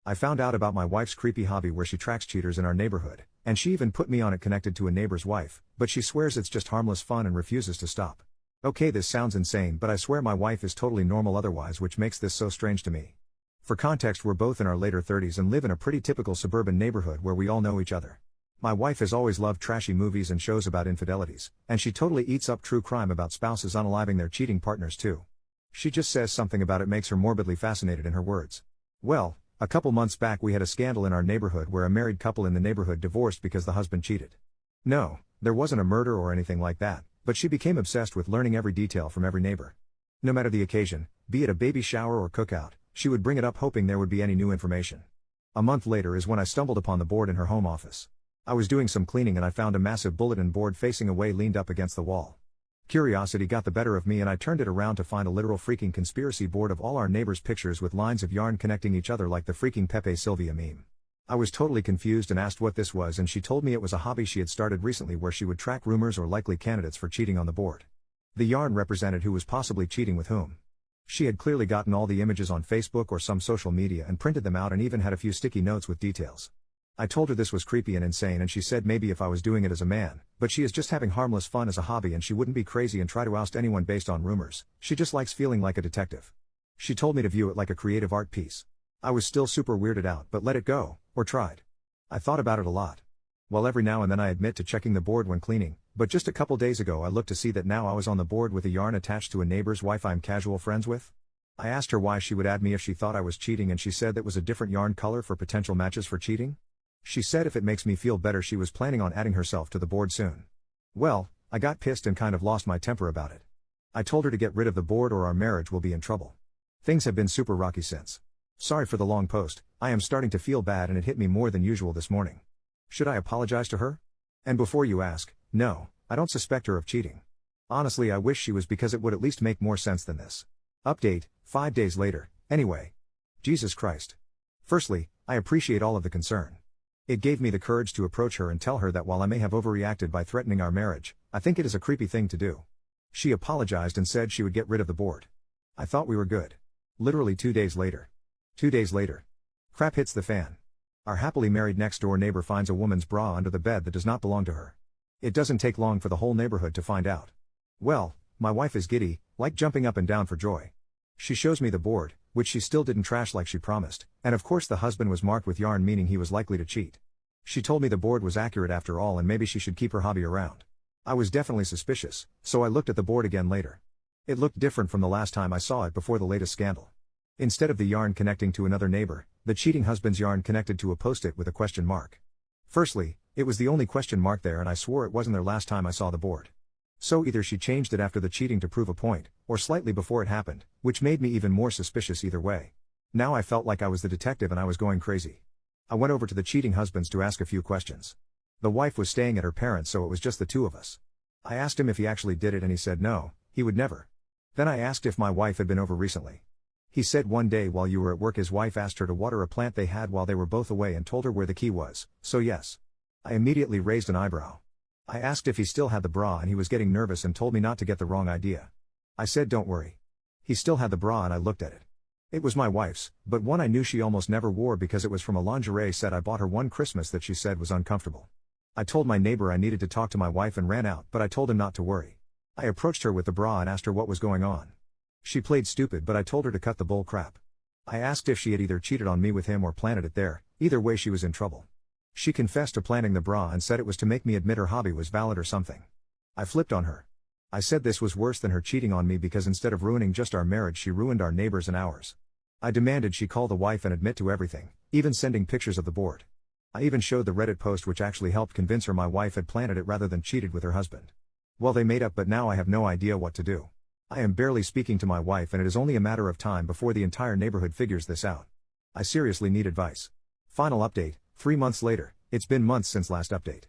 I found out about my wife's creepy hobby where she tracks cheaters in our neighborhood, and she even put me on it connected to a neighbor's wife, but she swears it's just harmless fun and refuses to stop. Okay, this sounds insane, but I swear my wife is totally normal otherwise, which makes this so strange to me. For context, we're both in our later 30s and live in a pretty typical suburban neighborhood where we all know each other. My wife has always loved trashy movies and shows about infidelities, and she totally eats up true crime about spouses unaliving their cheating partners too. She just says something about it makes her morbidly fascinated, in her words. Well, a couple months back we had a scandal in our neighborhood where a married couple in the neighborhood divorced because the husband cheated. No, there wasn't a murder or anything like that, but she became obsessed with learning every detail from every neighbor. No matter the occasion, be it a baby shower or cookout, she would bring it up hoping there would be any new information. A month later is when I stumbled upon the board in her home office. I was doing some cleaning and I found a massive bulletin board facing away leaned up against the wall. Curiosity got the better of me and I turned it around to find a literal freaking conspiracy board of all our neighbors' pictures with lines of yarn connecting each other like the freaking Pepe Sylvia meme. I was totally confused and asked what this was, and she told me it was a hobby she had started recently where she would track rumors or likely candidates for cheating on the board. The yarn represented who was possibly cheating with whom. She had clearly gotten all the images on Facebook or some social media and printed them out and even had a few sticky notes with details. I told her this was creepy and insane, and she said maybe if I was doing it as a man, but she is just having harmless fun as a hobby and she wouldn't be crazy and try to oust anyone based on rumors. She just likes feeling like a detective. She told me to view it like a creative art piece. I was still super weirded out but let it go, or tried. I thought about it a lot. Well, every now and then I admit to checking the board when cleaning, but just a couple days ago I looked to see that now I was on the board with a yarn attached to a neighbor's wife I'm casual friends with. I asked her why she would add me if she thought I was cheating, and she said that was a different yarn color for potential matches for cheating. She said if it makes me feel better she was planning on adding herself to the board soon. Well, I got pissed and kind of lost my temper about it. I told her to get rid of the board or our marriage will be in trouble. Things have been super rocky since. Sorry for the long post, I am starting to feel bad and it hit me more than usual this morning. Should I apologize to her? And before you ask, no, I don't suspect her of cheating. Honestly, I wish she was, because it would at least make more sense than this. Update, 5 days later, anyway. Jesus Christ. Firstly, I appreciate all of the concern. It gave me the courage to approach her and tell her that while I may have overreacted by threatening our marriage, I think it is a creepy thing to do. She apologized and said she would get rid of the board. I thought we were good. Literally 2 days later. 2 days later. Crap hits the fan. Our happily married next door neighbor finds a woman's bra under the bed that does not belong to her. It doesn't take long for the whole neighborhood to find out. Well, my wife is giddy, like jumping up and down for joy. She shows me the board, which she still didn't trash like she promised, and of course the husband was marked with yarn, meaning he was likely to cheat. She told me the board was accurate after all and maybe she should keep her hobby around. I was definitely suspicious, so I looked at the board again later. It looked different from the last time I saw it before the latest scandal. Instead of the yarn connecting to another neighbor, the cheating husband's yarn connected to a post-it with a question mark. Firstly, it was the only question mark there and I swore it wasn't there last time I saw the board. So either she changed it after the cheating to prove a point, or slightly before it happened, which made me even more suspicious either way. Now I felt like I was the detective and I was going crazy. I went over to the cheating husbands to ask a few questions. The wife was staying at her parents', so it was just the two of us. I asked him if he actually did it and he said no, he would never. Then I asked if my wife had been over recently. He said one day while you were at work his wife asked her to water a plant they had while they were both away and told her where the key was, so yes. I immediately raised an eyebrow. I asked if he still had the bra and he was getting nervous and told me not to get the wrong idea. I said don't worry. He still had the bra and I looked at it. It was my wife's, but one I knew she almost never wore because it was from a lingerie set I bought her one Christmas that she said was uncomfortable. I told my neighbor I needed to talk to my wife and ran out, but I told him not to worry. I approached her with the bra and asked her what was going on. She played stupid, but I told her to cut the bull crap. I asked if she had either cheated on me with him or planted it there, either way she was in trouble. She confessed to planting the bra and said it was to make me admit her hobby was valid or something. I flipped on her. I said this was worse than her cheating on me because instead of ruining just our marriage she ruined our neighbors and ours. I demanded she call the wife and admit to everything, even sending pictures of the board. I even showed the Reddit post which actually helped convince her my wife had planted it rather than cheated with her husband. Well, they made up, but now I have no idea what to do. I am barely speaking to my wife and it is only a matter of time before the entire neighborhood figures this out. I seriously need advice. Final update, 3 months later. It's been months since last update.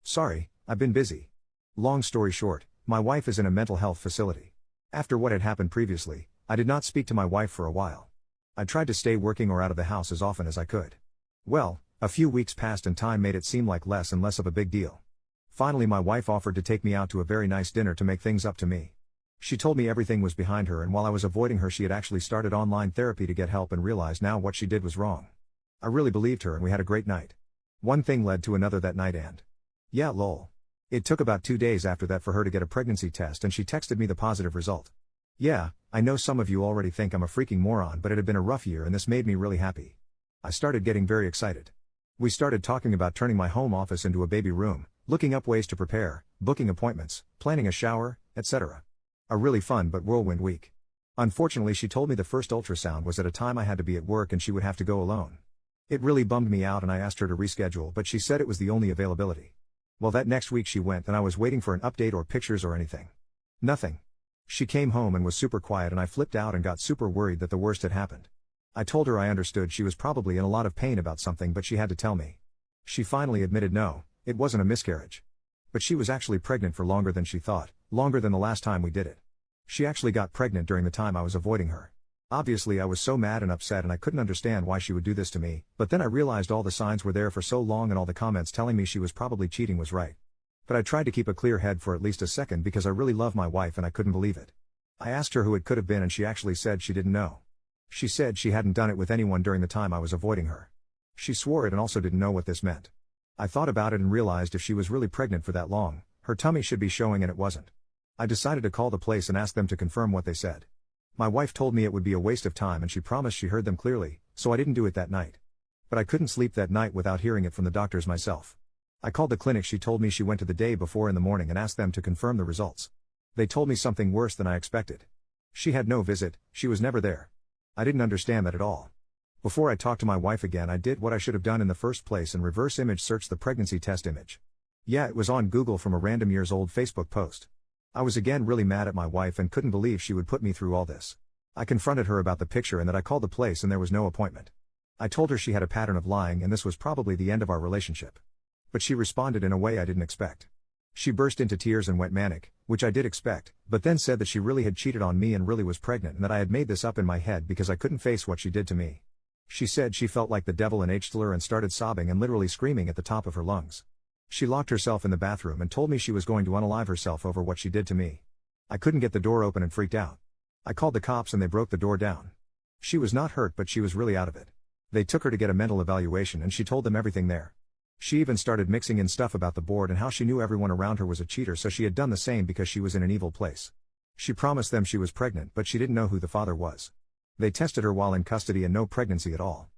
Sorry, I've been busy. Long story short, my wife is in a mental health facility. After what had happened previously, I did not speak to my wife for a while. I tried to stay working or out of the house as often as I could. Well, a few weeks passed and time made it seem like less and less of a big deal. Finally my wife offered to take me out to a very nice dinner to make things up to me. She told me everything was behind her and while I was avoiding her she had actually started online therapy to get help and realized now what she did was wrong. I really believed her and we had a great night. One thing led to another that night and yeah, lol. It took about 2 days after that for her to get a pregnancy test and she texted me the positive result. Yeah, I know some of you already think I'm a freaking moron, but it had been a rough year and this made me really happy. I started getting very excited. We started talking about turning my home office into a baby room, looking up ways to prepare, booking appointments, planning a shower, etc. A really fun but whirlwind week. Unfortunately, she told me the first ultrasound was at a time I had to be at work and she would have to go alone. It really bummed me out and I asked her to reschedule, but she said it was the only availability. Well, that next week she went and I was waiting for an update or pictures or anything. Nothing. She came home and was super quiet and I flipped out and got super worried that the worst had happened. I told her I understood she was probably in a lot of pain about something, but she had to tell me. She finally admitted no, it wasn't a miscarriage. But she was actually pregnant for longer than she thought, longer than the last time we did it. She actually got pregnant during the time I was avoiding her. Obviously I was so mad and upset and I couldn't understand why she would do this to me, but then I realized all the signs were there for so long and all the comments telling me she was probably cheating was right. But I tried to keep a clear head for at least a second because I really love my wife and I couldn't believe it. I asked her who it could have been and she actually said she didn't know. She said she hadn't done it with anyone during the time I was avoiding her. She swore it and also didn't know what this meant. I thought about it and realized if she was really pregnant for that long, her tummy should be showing and it wasn't. I decided to call the place and ask them to confirm what they said. My wife told me it would be a waste of time and she promised she heard them clearly, so I didn't do it that night. But I couldn't sleep that night without hearing it from the doctors myself. I called the clinic she told me she went to the day before in the morning and asked them to confirm the results. They told me something worse than I expected. She had no visit, she was never there. I didn't understand that at all. Before I talked to my wife again, I did what I should have done in the first place and reverse image searched the pregnancy test image. Yeah, it was on Google from a random years old Facebook post. I was again really mad at my wife and couldn't believe she would put me through all this. I confronted her about the picture and that I called the place and there was no appointment. I told her she had a pattern of lying and this was probably the end of our relationship. But she responded in a way I didn't expect. She burst into tears and went manic, which I did expect, but then said that she really had cheated on me and really was pregnant and that I had made this up in my head because I couldn't face what she did to me. She said she felt like the devil in H-Thriller and started sobbing and literally screaming at the top of her lungs. She locked herself in the bathroom and told me she was going to unalive herself over what she did to me. I couldn't get the door open and freaked out. I called the cops and they broke the door down. She was not hurt but she was really out of it. They took her to get a mental evaluation and she told them everything there. She even started mixing in stuff about the board and how she knew everyone around her was a cheater, so she had done the same because she was in an evil place. She promised them she was pregnant but she didn't know who the father was. They tested her while in custody and no pregnancy at all.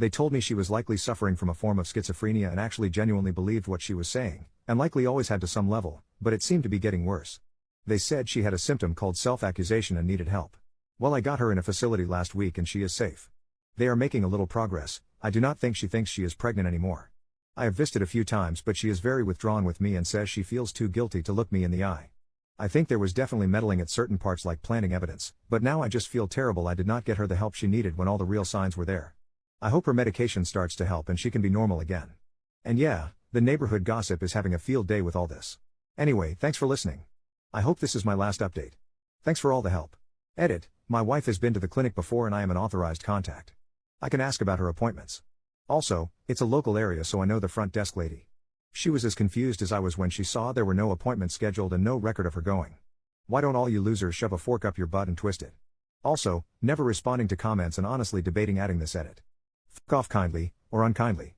They told me she was likely suffering from a form of schizophrenia and actually genuinely believed what she was saying, and likely always had to some level, but it seemed to be getting worse. They said she had a symptom called self-accusation and needed help. Well, I got her in a facility last week and she is safe. They are making a little progress. I do not think she thinks she is pregnant anymore. I have visited a few times but she is very withdrawn with me and says she feels too guilty to look me in the eye. I think there was definitely meddling at certain parts like planting evidence, but now I just feel terrible I did not get her the help she needed when all the real signs were there. I hope her medication starts to help and she can be normal again. And yeah, the neighborhood gossip is having a field day with all this. Anyway, thanks for listening. I hope this is my last update. Thanks for all the help. Edit, my wife has been to the clinic before and I am an authorized contact. I can ask about her appointments. Also, it's a local area so I know the front desk lady. She was as confused as I was when she saw there were no appointments scheduled and no record of her going. Why don't all you losers shove a fork up your butt and twist it? Also, never responding to comments and honestly debating adding this edit. F*** off kindly, or unkindly.